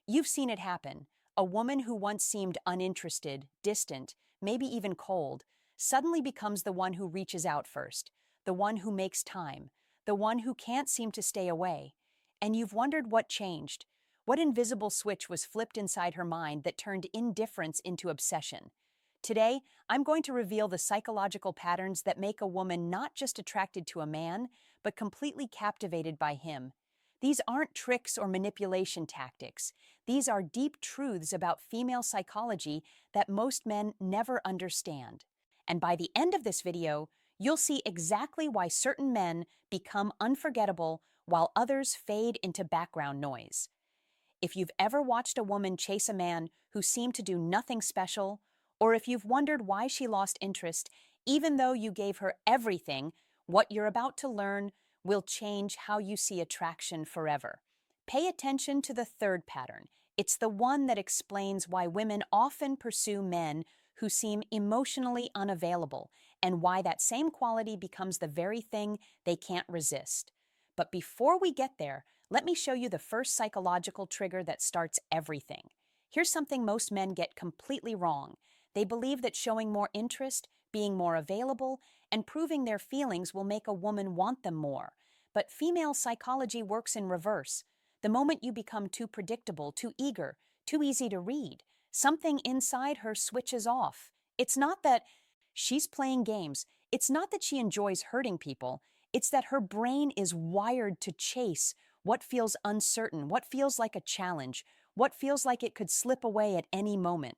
You've seen it happen. A woman who once seemed uninterested, distant, maybe even cold, suddenly becomes the one who reaches out first, the one who makes time, the one who can't seem to stay away. And you've wondered what changed. What invisible switch was flipped inside her mind that turned indifference into obsession? Today, I'm going to reveal the psychological patterns that make a woman not just attracted to a man, but completely captivated by him. These aren't tricks or manipulation tactics. These are deep truths about female psychology that most men never understand. And by the end of this video, you'll see exactly why certain men become unforgettable while others fade into background noise. If you've ever watched a woman chase a man who seemed to do nothing special, or if you've wondered why she lost interest, even though you gave her everything, what you're about to learn will change how you see attraction forever. Pay attention to the third pattern. It's the one that explains why women often pursue men who seem emotionally unavailable and why that same quality becomes the very thing they can't resist. But before we get there, let me show you the first psychological trigger that starts everything. Here's something most men get completely wrong. They believe that showing more interest, being more available, and proving their feelings will make a woman want them more. But female psychology works in reverse. The moment you become too predictable, too eager, too easy to read, something inside her switches off. It's not that she's playing games. It's not that she enjoys hurting people. It's that her brain is wired to chase what feels uncertain, what feels like a challenge, what feels like it could slip away at any moment.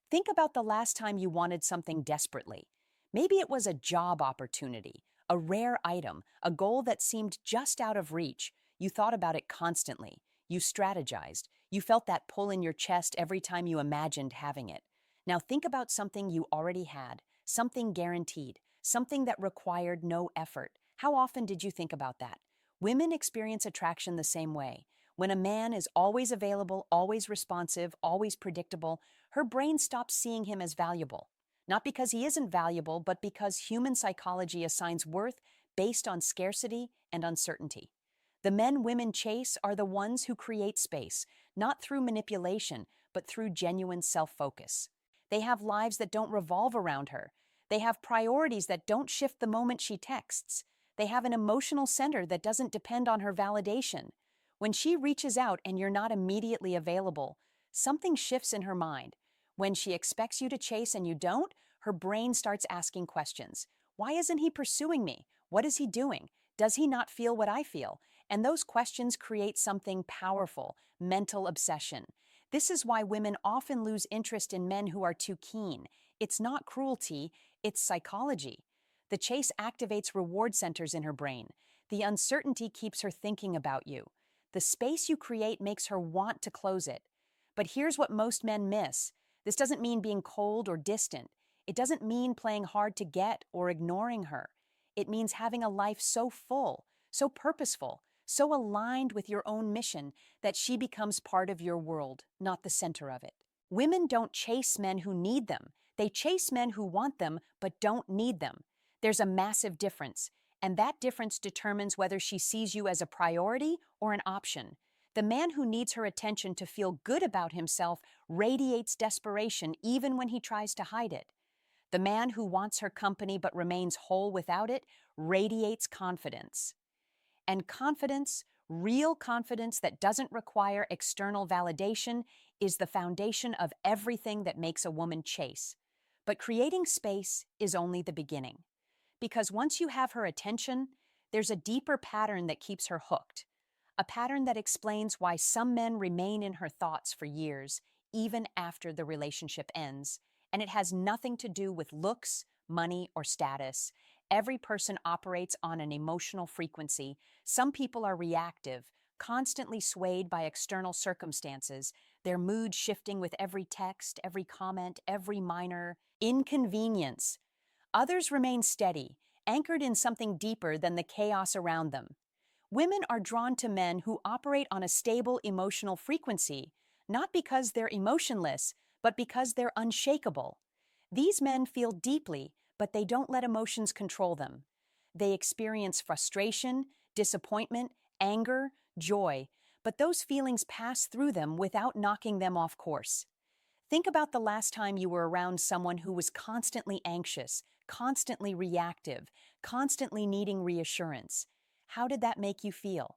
Think about the last time you wanted something desperately. Maybe it was a job opportunity, a rare item, a goal that seemed just out of reach. You thought about it constantly. You strategized. You felt that pull in your chest every time you imagined having it. Now think about something you already had, something guaranteed, something that required no effort. How often did you think about that? Women experience attraction the same way. When a man is always available, always responsive, always predictable, her brain stops seeing him as valuable. Not because he isn't valuable, but because human psychology assigns worth based on scarcity and uncertainty. The men women chase are the ones who create space, not through manipulation, but through genuine self-focus. They have lives that don't revolve around her. They have priorities that don't shift the moment she texts. They have an emotional center that doesn't depend on her validation. When she reaches out and you're not immediately available, something shifts in her mind. When she expects you to chase and you don't, her brain starts asking questions. Why isn't he pursuing me? What is he doing? Does he not feel what I feel? And those questions create something powerful, mental obsession. This is why women often lose interest in men who are too keen. It's not cruelty, it's psychology. The chase activates reward centers in her brain. The uncertainty keeps her thinking about you. The space you create makes her want to close it. But here's what most men miss. This doesn't mean being cold or distant. It doesn't mean playing hard to get or ignoring her. It means having a life so full, so purposeful, so aligned with your own mission that she becomes part of your world, not the center of it. Women don't chase men who need them. They chase men who want them but don't need them. There's a massive difference, and that difference determines whether she sees you as a priority or an option. The man who needs her attention to feel good about himself radiates desperation even when he tries to hide it. The man who wants her company but remains whole without it radiates confidence. And confidence, real confidence that doesn't require external validation, is the foundation of everything that makes a woman chase. But creating space is only the beginning. Because once you have her attention, there's a deeper pattern that keeps her hooked. A pattern that explains why some men remain in her thoughts for years, even after the relationship ends. And it has nothing to do with looks, money, or status. Every person operates on an emotional frequency. Some people are reactive, constantly swayed by external circumstances, their mood shifting with every text, every comment, every minor inconvenience. Others remain steady, anchored in something deeper than the chaos around them. Women are drawn to men who operate on a stable emotional frequency, not because they're emotionless, but because they're unshakable. These men feel deeply, but they don't let emotions control them. They experience frustration, disappointment, anger, joy, but those feelings pass through them without knocking them off course. Think about the last time you were around someone who was constantly anxious, constantly reactive, constantly needing reassurance. How did that make you feel?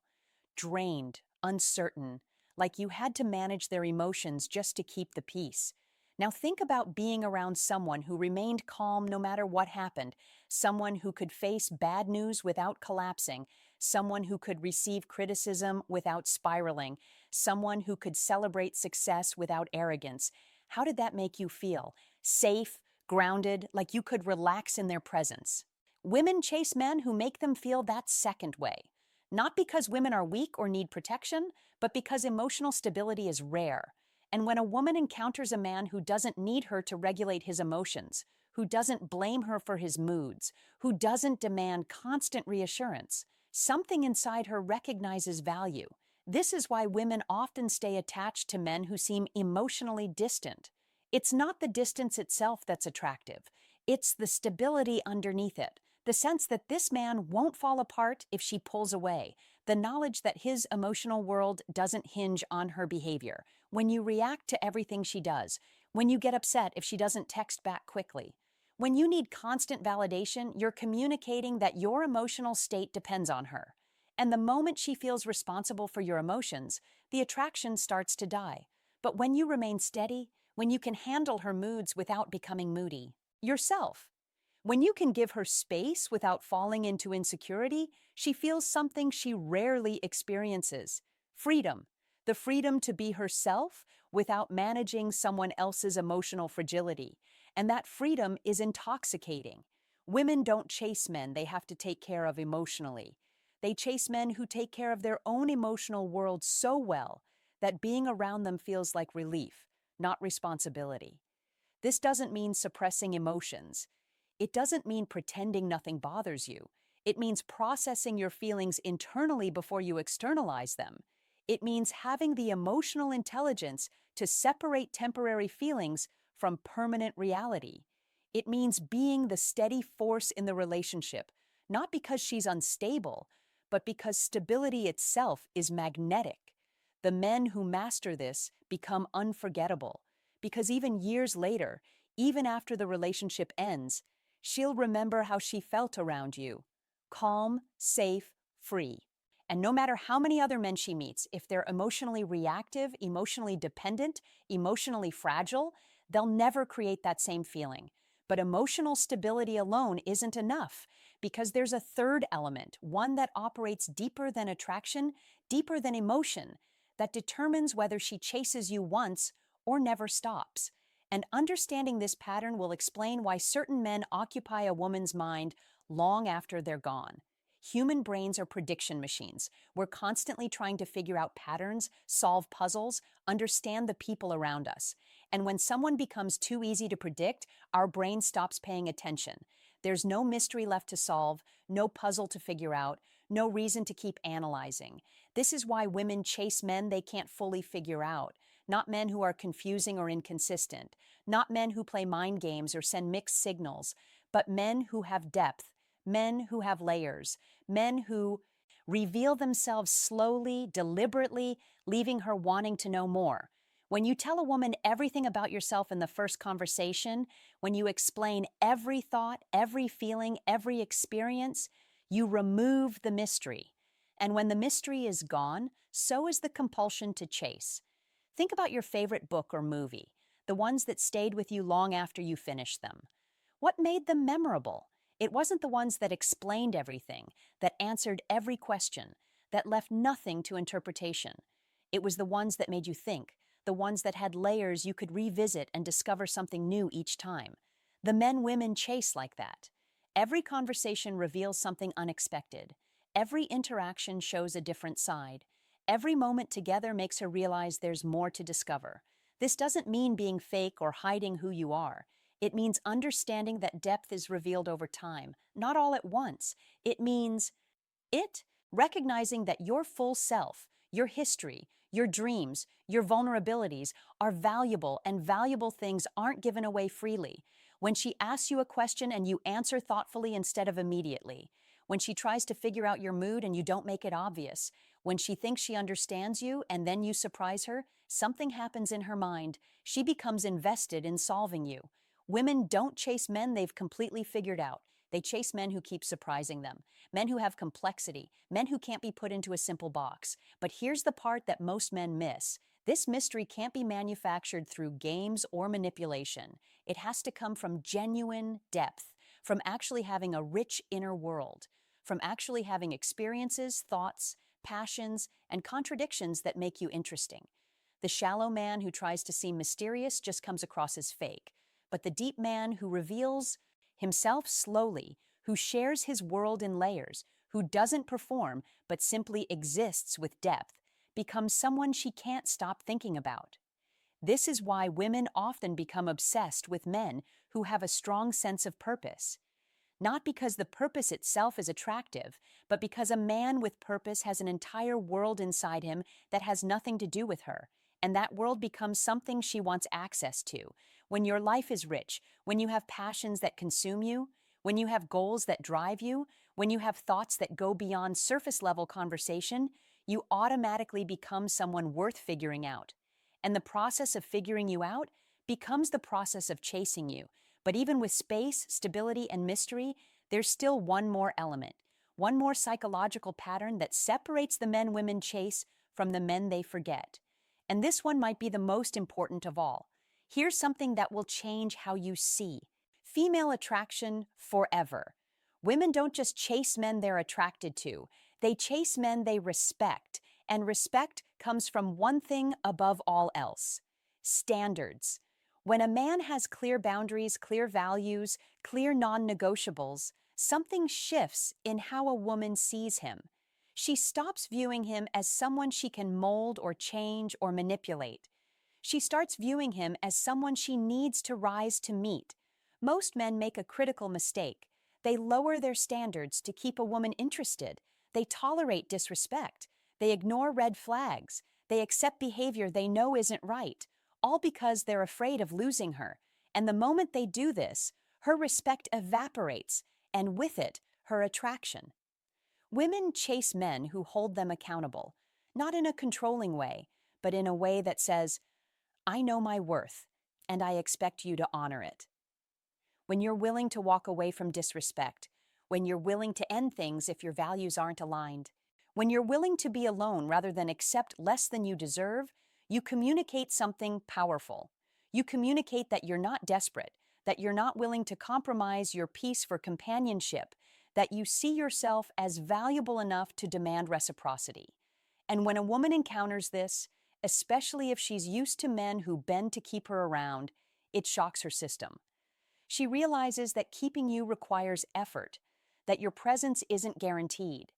Drained, uncertain, like you had to manage their emotions just to keep the peace. Now think about being around someone who remained calm no matter what happened, someone who could face bad news without collapsing, someone who could receive criticism without spiraling, someone who could celebrate success without arrogance. How did that make you feel? Safe, grounded, like you could relax in their presence. Women chase men who make them feel that second way. Not because women are weak or need protection, but because emotional stability is rare. And when a woman encounters a man who doesn't need her to regulate his emotions, who doesn't blame her for his moods, who doesn't demand constant reassurance, something inside her recognizes value. This is why women often stay attached to men who seem emotionally distant. It's not the distance itself that's attractive, it's the stability underneath it. The sense that this man won't fall apart if she pulls away. The knowledge that his emotional world doesn't hinge on her behavior. When you react to everything she does. When you get upset if she doesn't text back quickly. When you need constant validation, you're communicating that your emotional state depends on her. And the moment she feels responsible for your emotions, the attraction starts to die. But when you remain steady, when you can handle her moods without becoming moody, yourself, when you can give her space without falling into insecurity, she feels something she rarely experiences: freedom. The freedom to be herself without managing someone else's emotional fragility. And that freedom is intoxicating. Women don't chase men they have to take care of emotionally. They chase men who take care of their own emotional world so well that being around them feels like relief, not responsibility. This doesn't mean suppressing emotions. It doesn't mean pretending nothing bothers you. It means processing your feelings internally before you externalize them. It means having the emotional intelligence to separate temporary feelings from permanent reality. It means being the steady force in the relationship, not because she's unstable, but because stability itself is magnetic. The men who master this become unforgettable, because even years later, even after the relationship ends, she'll remember how she felt around you: calm, safe, free. And no matter how many other men she meets, if they're emotionally reactive, emotionally dependent, emotionally fragile, they'll never create that same feeling. But emotional stability alone isn't enough, because there's a third element, one that operates deeper than attraction, deeper than emotion, that determines whether she chases you once or never stops. And understanding this pattern will explain why certain men occupy a woman's mind long after they're gone. Human brains are prediction machines. We're constantly trying to figure out patterns, solve puzzles, understand the people around us. And when someone becomes too easy to predict, our brain stops paying attention. There's no mystery left to solve, no puzzle to figure out, no reason to keep analyzing. This is why women chase men they can't fully figure out. Not men who are confusing or inconsistent, not men who play mind games or send mixed signals, but men who have depth, men who have layers, men who reveal themselves slowly, deliberately, leaving her wanting to know more. When you tell a woman everything about yourself in the first conversation, when you explain every thought, every feeling, every experience, you remove the mystery. And when the mystery is gone, so is the compulsion to chase. Think about your favorite book or movie, the ones that stayed with you long after you finished them. What made them memorable? It wasn't the ones that explained everything, that answered every question, that left nothing to interpretation. It was the ones that made you think, the ones that had layers you could revisit and discover something new each time. The men women chase like that. Every conversation reveals something unexpected. Every interaction shows a different side. Every moment together makes her realize there's more to discover. This doesn't mean being fake or hiding who you are. It means understanding that depth is revealed over time, not all at once. It means recognizing that your full self, your history, your dreams, your vulnerabilities are valuable, and valuable things aren't given away freely. When she asks you a question and you answer thoughtfully instead of immediately. When she tries to figure out your mood and you don't make it obvious. When she thinks she understands you and then you surprise her, something happens in her mind. She becomes invested in solving you. Women don't chase men they've completely figured out. They chase men who keep surprising them, men who have complexity, men who can't be put into a simple box. But here's the part that most men miss. This mystery can't be manufactured through games or manipulation. It has to come from genuine depth, from actually having a rich inner world, from actually having experiences, thoughts, passions, and contradictions that make you interesting. The shallow man who tries to seem mysterious just comes across as fake, but the deep man who reveals himself slowly, who shares his world in layers, who doesn't perform but simply exists with depth, becomes someone she can't stop thinking about. This is why women often become obsessed with men who have a strong sense of purpose. Not because the purpose itself is attractive, but because a man with purpose has an entire world inside him that has nothing to do with her, and that world becomes something she wants access to. When your life is rich, when you have passions that consume you, when you have goals that drive you, when you have thoughts that go beyond surface-level conversation, you automatically become someone worth figuring out. And the process of figuring you out becomes the process of chasing you. But even with space, stability, and mystery, there's still one more element, one more psychological pattern that separates the men women chase from the men they forget. And this one might be the most important of all. Here's something that will change how you see female attraction forever. Women don't just chase men they're attracted to, they chase men they respect. And respect comes from one thing above all else: standards. When a man has clear boundaries, clear values, clear non-negotiables, something shifts in how a woman sees him. She stops viewing him as someone she can mold or change or manipulate. She starts viewing him as someone she needs to rise to meet. Most men make a critical mistake. They lower their standards to keep a woman interested. They tolerate disrespect. They ignore red flags. They accept behavior they know isn't right, all because they're afraid of losing her. And the moment they do this, her respect evaporates, and with it, her attraction. Women chase men who hold them accountable, not in a controlling way, but in a way that says, "I know my worth, and I expect you to honor it." When you're willing to walk away from disrespect, when you're willing to end things if your values aren't aligned, when you're willing to be alone rather than accept less than you deserve, you communicate something powerful. You communicate that you're not desperate, that you're not willing to compromise your peace for companionship, that you see yourself as valuable enough to demand reciprocity. And when a woman encounters this, especially if she's used to men who bend to keep her around, it shocks her system. She realizes that keeping you requires effort, that your presence isn't guaranteed,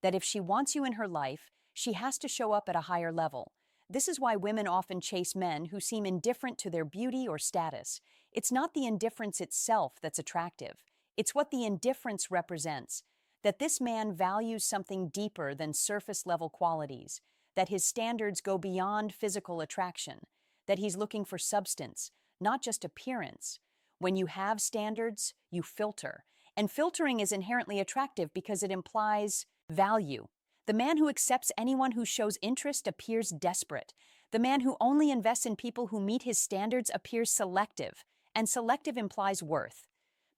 that if she wants you in her life, she has to show up at a higher level. This is why women often chase men who seem indifferent to their beauty or status. It's not the indifference itself that's attractive. It's what the indifference represents, that this man values something deeper than surface-level qualities, that his standards go beyond physical attraction, that he's looking for substance, not just appearance. When you have standards, you filter. And filtering is inherently attractive because it implies value. The man who accepts anyone who shows interest appears desperate. The man who only invests in people who meet his standards appears selective, and selective implies worth.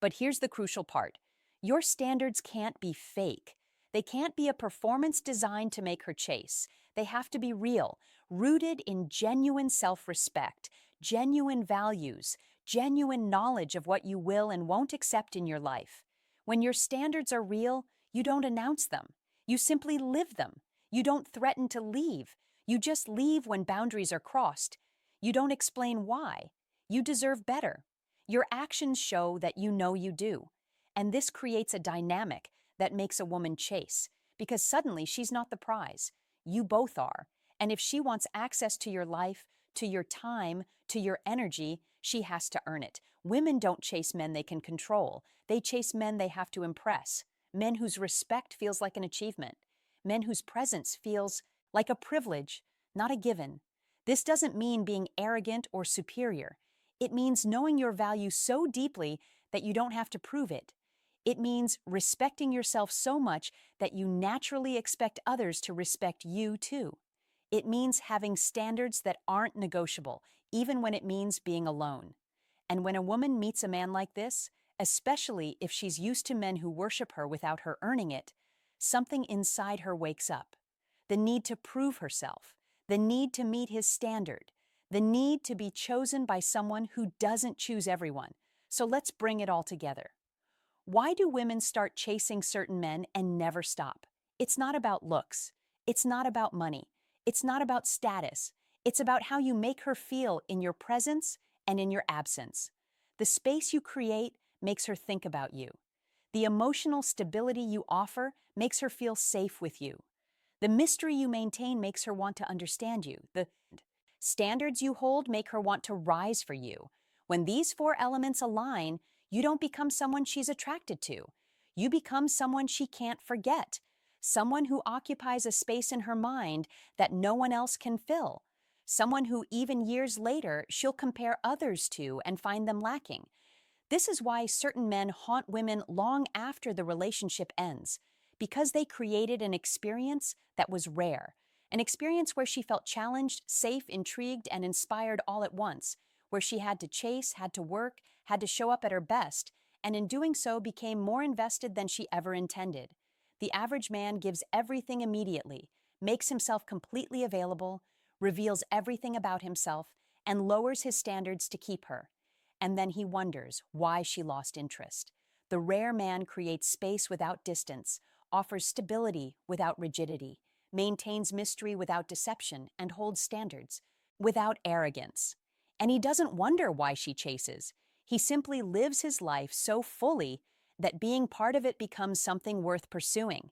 But here's the crucial part. Your standards can't be fake. They can't be a performance designed to make her chase. They have to be real, rooted in genuine self-respect, genuine values, genuine knowledge of what you will and won't accept in your life. When your standards are real, you don't announce them. You simply live them. You don't threaten to leave. You just leave when boundaries are crossed. You don't explain why. You deserve better. Your actions show that you know you do. And this creates a dynamic that makes a woman chase, because suddenly she's not the prize. You both are. And if she wants access to your life, to your time, to your energy, she has to earn it. Women don't chase men they can control. They chase men they have to impress. Men whose respect feels like an achievement. Men whose presence feels like a privilege, not a given. This doesn't mean being arrogant or superior. It means knowing your value so deeply that you don't have to prove it. It means respecting yourself so much that you naturally expect others to respect you too. It means having standards that aren't negotiable, even when it means being alone. And when a woman meets a man like this, especially if she's used to men who worship her without her earning it, something inside her wakes up. The need to prove herself, the need to meet his standard, the need to be chosen by someone who doesn't choose everyone. So let's bring it all together. Why do women start chasing certain men and never stop? It's not about looks. It's not about money. It's not about status. It's about how you make her feel in your presence and in your absence. The space you create makes her think about you. The emotional stability you offer makes her feel safe with you. The mystery you maintain makes her want to understand you. The standards you hold make her want to rise for you. When these four elements align, you don't become someone she's attracted to. You become someone she can't forget, someone who occupies a space in her mind that no one else can fill, someone who even years later she'll compare others to and find them lacking. This is why certain men haunt women long after the relationship ends, because they created an experience that was rare, an experience where she felt challenged, safe, intrigued, and inspired all at once, where she had to chase, had to work, had to show up at her best, and in doing so became more invested than she ever intended. The average man gives everything immediately, makes himself completely available, reveals everything about himself, and lowers his standards to keep her. And then he wonders why she lost interest. The rare man creates space without distance, offers stability without rigidity, maintains mystery without deception, and holds standards without arrogance. And he doesn't wonder why she chases. He simply lives his life so fully that being part of it becomes something worth pursuing.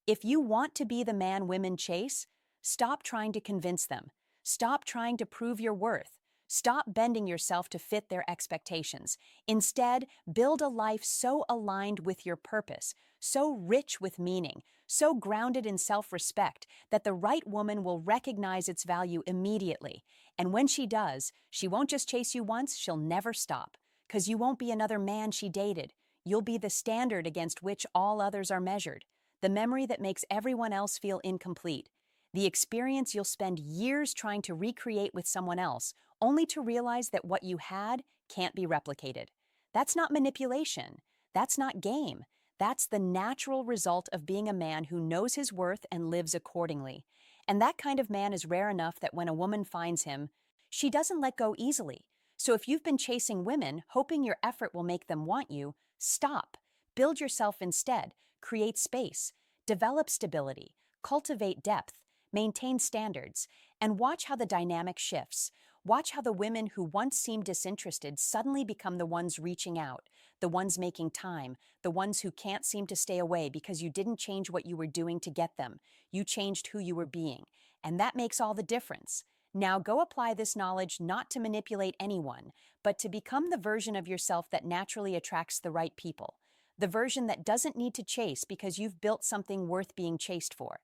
If you want to be the man women chase, stop trying to convince them. Stop trying to prove your worth. Stop bending yourself to fit their expectations. Instead, build a life so aligned with your purpose, so rich with meaning, so grounded in self-respect that the right woman will recognize its value immediately. And when she does, she won't just chase you once, she'll never stop. Because you won't be another man she dated. You'll be the standard against which all others are measured, the memory that makes everyone else feel incomplete, the experience you'll spend years trying to recreate with someone else, only to realize that what you had can't be replicated. That's not manipulation. That's not game. That's the natural result of being a man who knows his worth and lives accordingly. And that kind of man is rare enough that when a woman finds him, she doesn't let go easily. So if you've been chasing women, hoping your effort will make them want you, stop. Build yourself instead. Create space. Develop stability. Cultivate depth. Maintain standards. And watch how the dynamic shifts. Watch how the women who once seemed disinterested suddenly become the ones reaching out, the ones making time, the ones who can't seem to stay away because you didn't change what you were doing to get them. You changed who you were being. And that makes all the difference. Now go apply this knowledge not to manipulate anyone, but to become the version of yourself that naturally attracts the right people. The version that doesn't need to chase because you've built something worth being chased for.